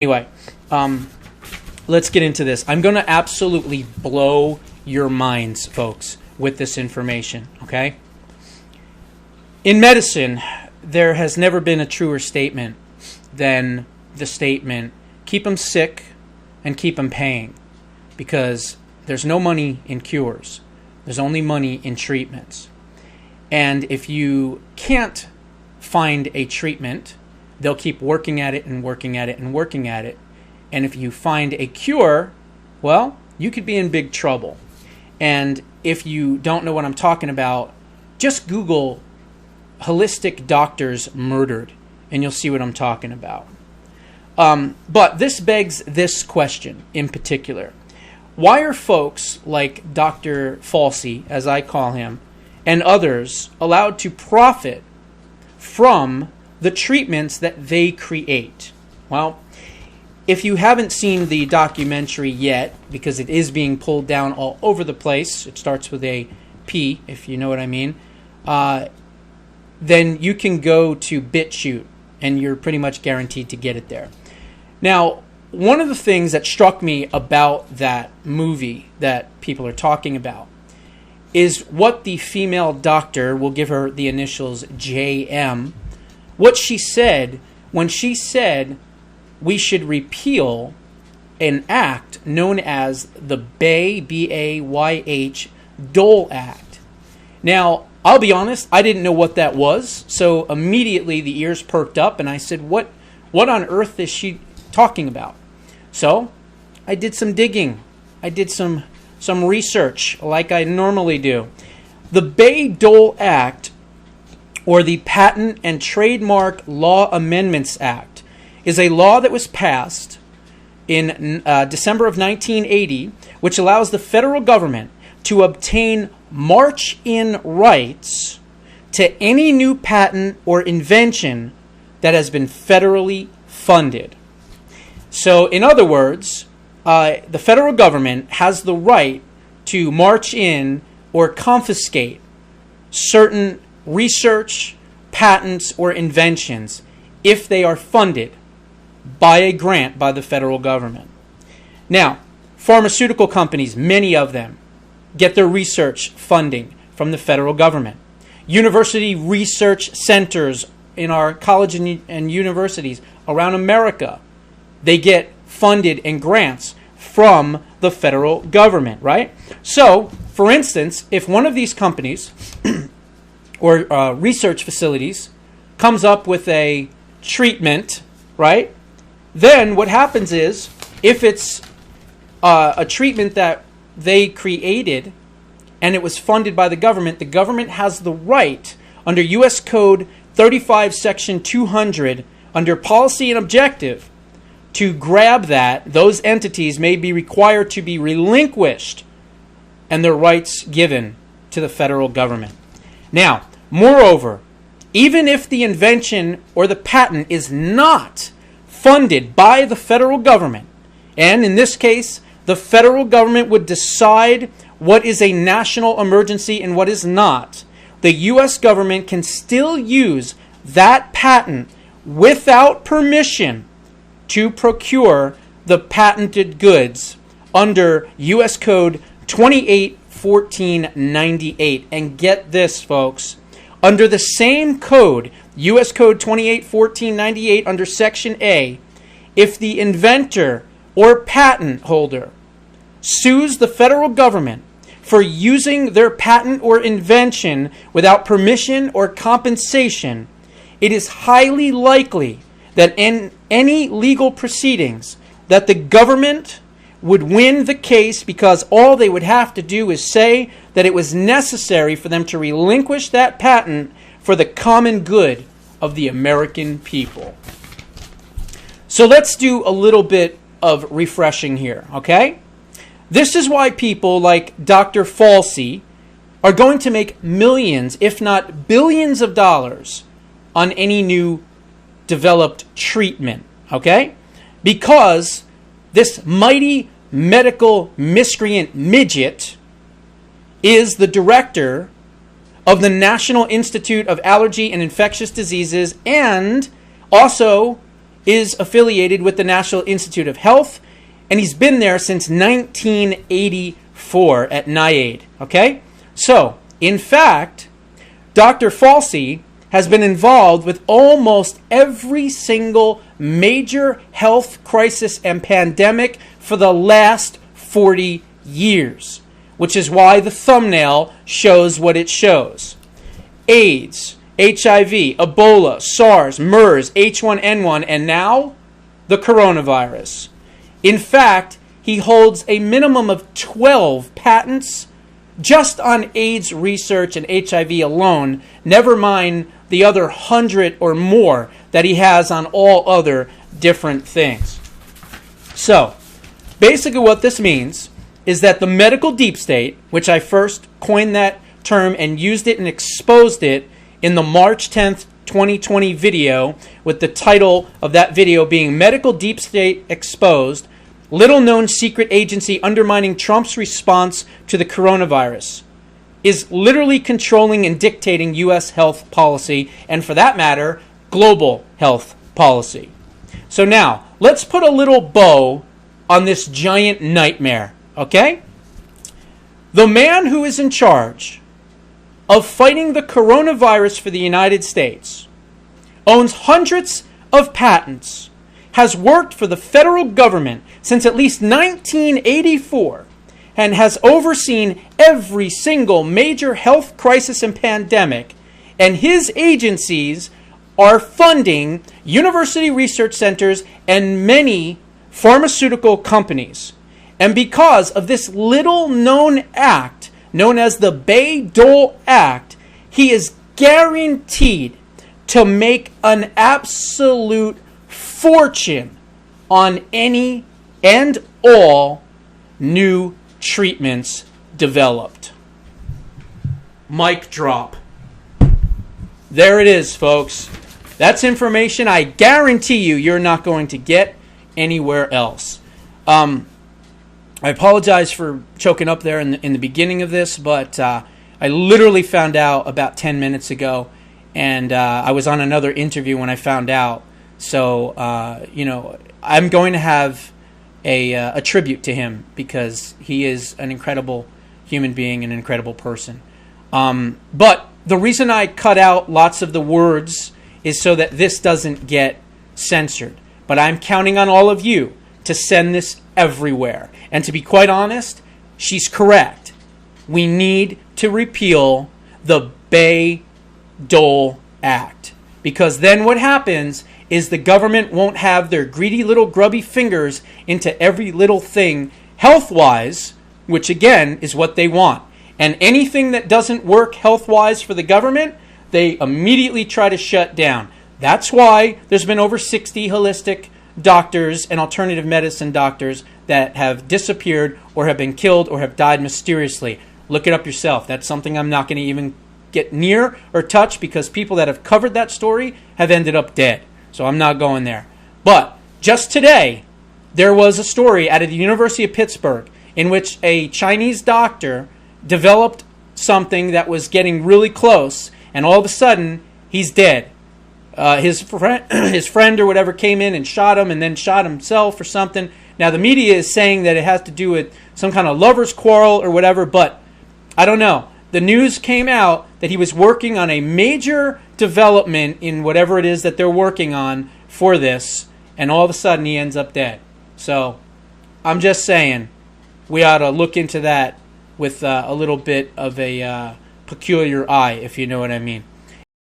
Anyway, let's get into this. I'm going to absolutely blow your minds, folks, with this information, okay? In medicine, there has never been a truer statement than the statement, keep them sick and keep them paying, because there's no money in cures. There's only money in treatments. And if you can't find a treatment, they'll keep working at it and working at it and working at it. And if you find a cure, well, you could be in big trouble. And if you don't know what I'm talking about, just Google holistic doctors murdered, and you'll see what I'm talking about. But this begs this question in particular. Why are folks like Dr. Fauci, as I call him, and others allowed to profit from the treatments that they create? Well, if you haven't seen the documentary yet, because it is being pulled down all over the place, it starts with a P, if you know what I mean, then you can go to BitChute, and you're pretty much guaranteed to get it there. Now, one of the things that struck me about that movie that people are talking about is what the female doctor, we'll give her the initials JM, what she said when she said we should repeal an act known as the Bayh, B-A-Y-H, Dole Act. Now, I'll be honest, I didn't know what that was, so immediately the ears perked up and I said, what on earth is she talking about? So I did some digging. I did some research like I normally do. The Bayh-Dole Act, or the Patent and Trademark Law Amendments Act, is a law that was passed in December of 1980, which allows the federal government to obtain march-in rights to any new patent or invention that has been federally funded. So, in other words, the federal government has the right to march in or confiscate certain research, patents, or inventions if they are funded by a grant by the federal government. Now, pharmaceutical companies, many of them, get their research funding from the federal government. University research centers in our colleges and universities around America, they get funded and grants from the federal government, right? So, for instance, if one of these companies or research facilities comes up with a treatment, right? Then what happens is, if it's a treatment that they created and it was funded by the government has the right under U.S. Code 35 Section 200 under policy and objective to grab that. Those entities may be required to be relinquished and their rights given to the federal government. Now, moreover, even if the invention or the patent is not funded by the federal government, and in this case, the federal government would decide what is a national emergency and what is not, the U.S. government can still use that patent without permission to procure the patented goods under U.S. Code 281498. And get this, folks. Under the same code, U.S. Code 281498, under Section A, if the inventor or patent holder sues the federal government for using their patent or invention without permission or compensation, it is highly likely that in any legal proceedings that the government would win the case, because all they would have to do is say that it was necessary for them to relinquish that patent for the common good of the American people. So let's do a little bit of refreshing here, okay? This is why people like Dr. Fauci are going to make millions, if not billions of dollars on any new developed treatment, okay? Because this mighty medical miscreant midget is the director of the National Institute of Allergy and Infectious Diseases, and also is affiliated with the National Institute of Health, and he's been there since 1984 at NIAID. Okay? So, in fact, Dr. Fauci has been involved with almost every single major health crisis and pandemic for the last 40 years, which is why the thumbnail shows what it shows. AIDS, HIV, Ebola, SARS, MERS, H1N1, and now the coronavirus. In fact, he holds a minimum of 12 patents just on AIDS research and HIV alone, never mind the other 100 or more that he has on all other different things. So, basically what this means is that the medical deep state, which I first coined that term and used it and exposed it in the March 10th, 2020 video, with the title of that video being Medical Deep State Exposed, Little Known Secret Agency Undermining Trump's Response to the Coronavirus, is literally controlling and dictating U.S. health policy, and for that matter, global health policy. So now, let's put a little bow on this giant nightmare, okay? The man who is in charge of fighting the coronavirus for the United States owns hundreds of patents, has worked for the federal government since at least 1984, and has overseen every single major health crisis and pandemic, and his agencies are funding university research centers and many pharmaceutical companies. And because of this little-known act, known as the Bayh-Dole Act, he is guaranteed to make an absolute fortune on any and all new treatments developed. Mic drop. There it is, folks. That's information I guarantee you're not going to get anywhere else. I apologize for choking up there in the beginning of this, but I literally found out about 10 minutes ago, and I was on another interview when I found out. So, I'm going to have a tribute to him because he is an incredible human being and an incredible person. But the reason I cut out lots of the words is so that this doesn't get censored. But I'm counting on all of you to send this everywhere. And to be quite honest, she's correct. We need to repeal the Bayh-Dole Act. Because then what happens is the government won't have their greedy little grubby fingers into every little thing health-wise, which again is what they want. And anything that doesn't work health-wise for the government, they immediately try to shut down. That's why there's been over 60 holistic doctors and alternative medicine doctors that have disappeared or have been killed or have died mysteriously. Look it up yourself. That's something I'm not going to even get near or touch because people that have covered that story have ended up dead. So I'm not going there. But just today, there was a story out of the University of Pittsburgh in which a Chinese doctor developed something that was getting really close, and all of a sudden, he's dead. His friend or whatever came in and shot him and then shot himself or something. Now, the media is saying that it has to do with some kind of lover's quarrel or whatever, but I don't know. The news came out that he was working on a major development in whatever it is that they're working on for this, and all of a sudden he ends up dead. So, I'm just saying, we ought to look into that with a little bit of a peculiar eye, if you know what I mean.